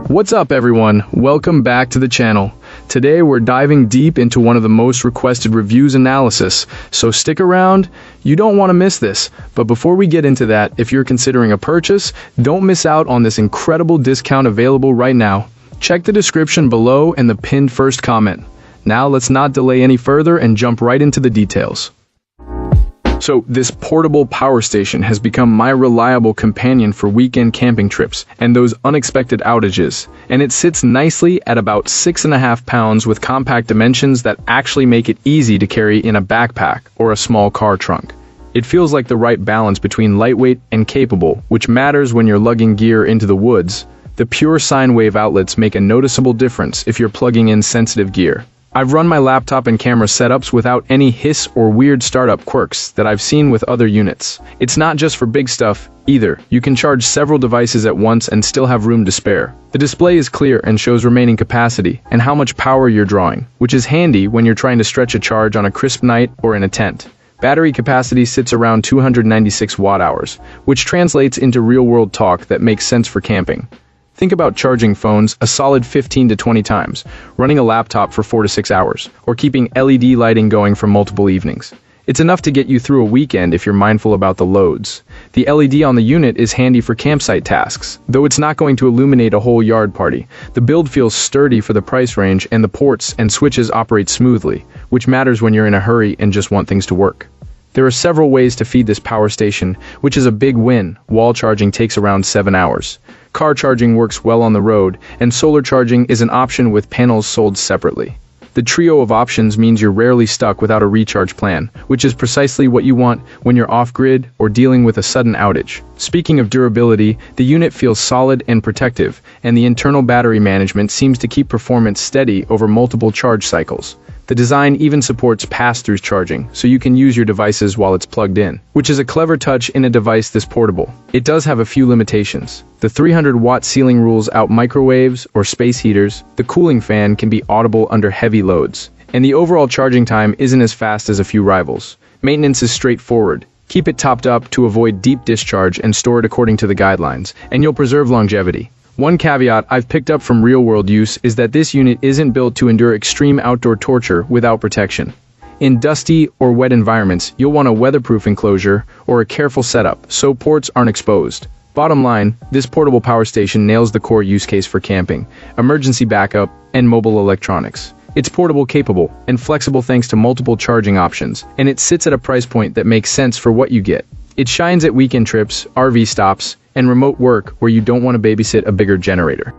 What's up everyone, welcome back to the channel. Today we're diving deep into one of the most requested reviews analysis, so stick around, you don't want to miss this. But before we get into that, if you're considering a purchase, don't miss out on this incredible discount available right now. Check the description below and the pinned first comment. Now let's not delay any further and jump right into the details. So this portable power station has become my reliable companion for weekend camping trips and those unexpected outages, and it sits nicely at about 6.5 pounds with compact dimensions that actually make it easy to carry in a backpack or a small car trunk. It feels like the right balance between lightweight and capable, which matters when you're lugging gear into the woods. The pure sine wave outlets make a noticeable difference if you're plugging in sensitive gear. I've run my laptop and camera setups without any hiss or weird startup quirks that I've seen with other units. It's not just for big stuff, either. You can charge several devices at once and still have room to spare. The display is clear and shows remaining capacity and how much power you're drawing, which is handy when you're trying to stretch a charge on a crisp night or in a tent. Battery capacity sits around 296 watt-hours, which translates into real-world talk that makes sense for camping. Think about charging phones a solid 15 to 20 times, running a laptop for 4 to 6 hours, or keeping LED lighting going for multiple evenings. It's enough to get you through a weekend if you're mindful about the loads. The LED on the unit is handy for campsite tasks, though it's not going to illuminate a whole yard party. The build feels sturdy for the price range, and the ports and switches operate smoothly, which matters when you're in a hurry and just want things to work. There are several ways to feed this power station, which is a big win. Wall charging takes around 7 hours. Car charging works well on the road, and solar charging is an option with panels sold separately. The trio of options means you're rarely stuck without a recharge plan, which is precisely what you want when you're off-grid or dealing with a sudden outage. Speaking of durability, the unit feels solid and protective, and the internal battery management seems to keep performance steady over multiple charge cycles. The design even supports pass-through charging, so you can use your devices while it's plugged in, which is a clever touch in a device this portable. It does have a few limitations. The 300-watt ceiling rules out microwaves or space heaters, the cooling fan can be audible under heavy loads, and the overall charging time isn't as fast as a few rivals. Maintenance is straightforward. Keep it topped up to avoid deep discharge and store it according to the guidelines, and you'll preserve longevity. One caveat I've picked up from real-world use is that this unit isn't built to endure extreme outdoor torture without protection. In dusty or wet environments, you'll want a weatherproof enclosure or a careful setup so ports aren't exposed. Bottom line, this portable power station nails the core use case for camping, emergency backup, and mobile electronics. It's portable capable and flexible thanks to multiple charging options, and it sits at a price point that makes sense for what you get. It shines at weekend trips, RV stops, and remote work where you don't want to babysit a bigger generator.